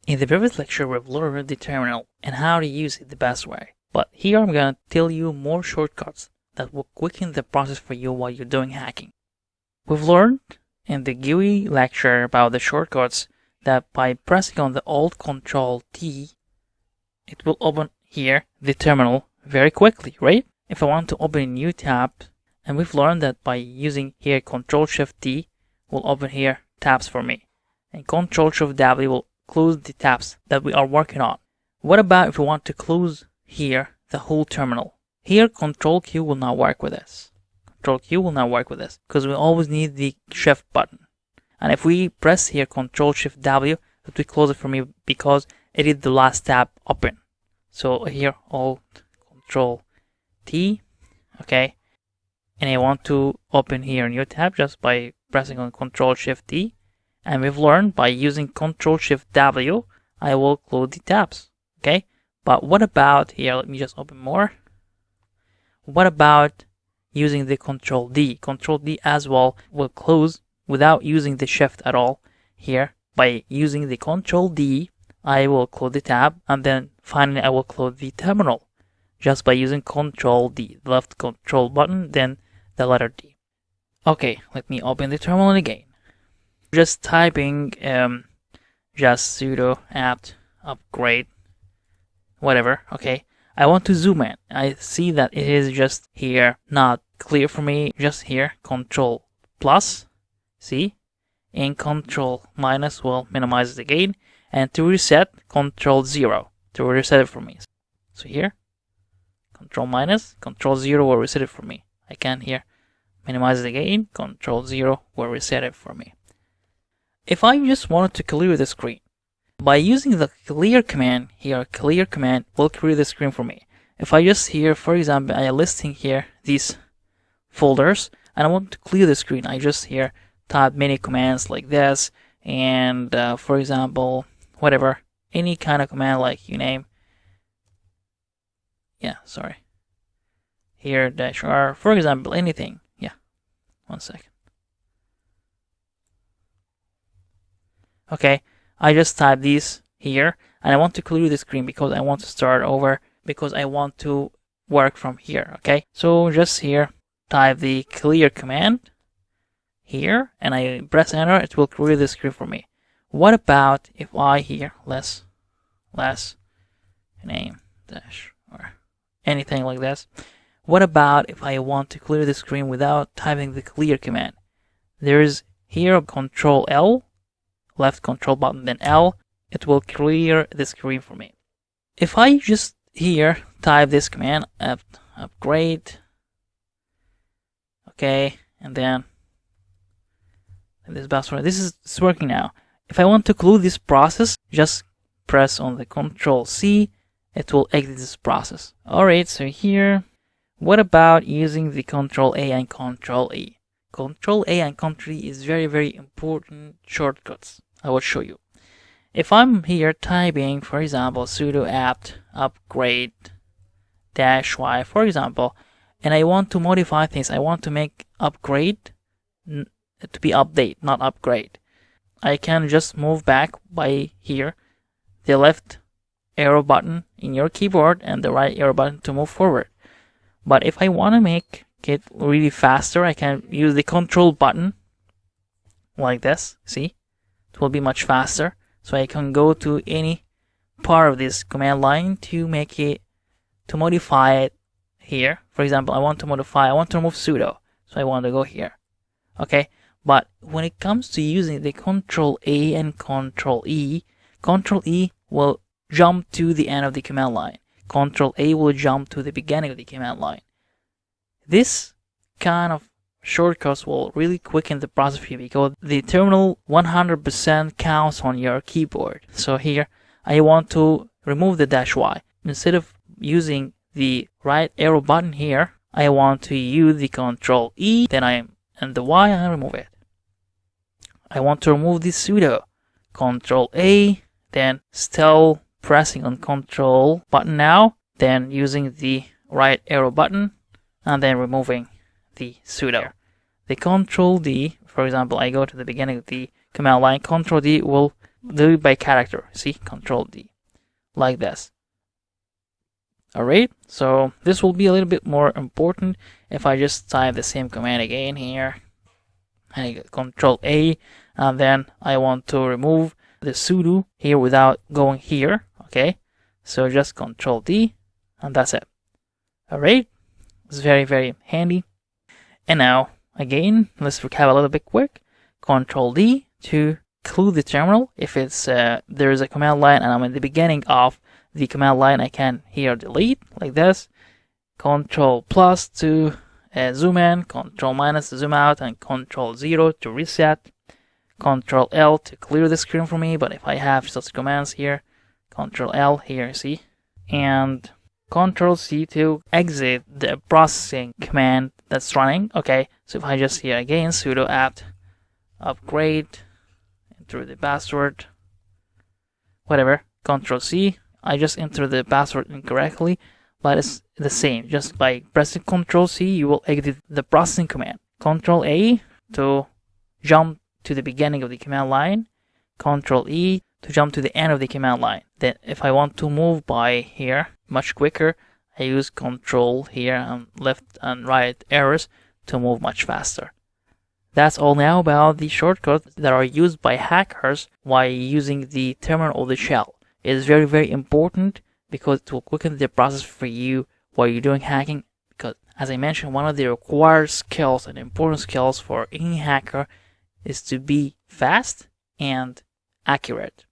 In the previous lecture, we've learned the terminal and how to use it the best way. But here I'm going to tell you more shortcuts that will quicken the process for you while you're doing hacking. We've learned in the GUI lecture about the shortcuts that by pressing on the Alt Control T, it will open here the terminal very quickly, right? If I want to open a new tab, and we've learned that by using here Control Shift T will open here tabs for me, and Control Shift W will close the tabs that we are working on. What about if we want to close here the whole terminal? Here Control Q will not work with this. Control Q will not work with this because we always need the Shift button. And if we press here Control Shift W, it will close it for me because it is the last tab open. So here Alt Control T, okay. And I want to open here a new tab just by pressing on Control Shift T. And we've learned by using Control Shift W, I will close the tabs, okay? But what about here? Let me just open more. What about using the Control D? Control D as well will close without using the Shift at all. Here, by using the Control D, I will close the tab, and then finally I will close the terminal just by using Control D, left Control button, then the letter D. Okay, let me open the terminal again. Just typing just sudo apt upgrade whatever. Okay, I want to zoom in. I see that it is just here not clear for me. Just here Control plus, see, and Control minus will minimize it again, and to reset Control 0 to reset it for me. So here Control minus, Control 0 will reset it for me. I can here minimize it again, Control 0 will reset it for me. If I just wanted to clear the screen, by using the clear command here, clear command will clear the screen for me. If I just here, for example, I am listing here these folders and I want to clear the screen, I just here type many commands like this, and for example, whatever, any kind of command like you name. Yeah, sorry. Here -r, for example, anything. Yeah, 1 second. Okay, I just type these here, and I want to clear the screen because I want to start over, because I want to work from here, okay? So just here, type the clear command here, and I press enter, it will clear the screen for me. What about if I here, less name dash or anything like this? What about if I want to clear the screen without typing the clear command? There's here Control L, left control button, then L, it will clear the screen for me. If I just here type this command, upgrade, okay, and then this password, this is working now. If I want to close this process, just press on the Control C, it will exit this process. Alright, so here, what about using the Control A and Control E? Control A and Control E is very important shortcuts. I will show you. If I'm here typing, for example, sudo apt upgrade -y, for example, and I want to modify things, I want to make upgrade to be update, not upgrade. I can just move back by here, the left arrow button in your keyboard and the right arrow button to move forward. But if I want to make it really faster, I can use the control button like this, see? It will be much faster. So I can go to any part of this command line to make it, to modify it here. For example, I want to remove sudo. So I want to go here. Okay. But when it comes to using the Control A and Control E will jump to the end of the command line. Control A will jump to the beginning of the command line. This kind of shortcuts will really quicken the process for you because the terminal 100% counts on your keyboard. So here I want to remove the -y. Instead of using the right arrow button here, I want to use the Control E, then and the Y, and I remove it. I want to remove the sudo. Control A, then still pressing on Control button now, then using the right arrow button, and then removing the sudo. The Control D, for example, I go to the beginning of the command line, Control D will delete by character. See, Control D, like this. Alright, so this will be a little bit more important if I just type the same command again here. And I get Control A, and then I want to remove the sudo here without going here. Okay, so just Control D, and that's it. Alright, it's very, very handy. And now, again, let's recap a little bit quick. Control D to include the terminal. If it's there is a command line and I'm in the beginning of the command line, I can here delete like this. Control plus to zoom in, Control minus to zoom out, and Control 0 to reset. Control L to clear the screen for me, but if I have such commands here, Control L here, see? And Control C to exit the processing command that's running. Okay, so if I just here again sudo apt upgrade, enter the password, whatever, Control C, I just enter the password incorrectly, but it's the same. Just by pressing Control C, you will exit the processing command. Control A to jump to the beginning of the command line. Control E to jump to the end of the command line. Then if I want to move by here much quicker, I use Control here and left and right arrows to move much faster. That's all now about the shortcuts that are used by hackers while using the terminal or the shell. It is very, very important because it will quicken the process for you while you're doing hacking. Because, as I mentioned, one of the required skills and important skills for any hacker is to be fast and accurate.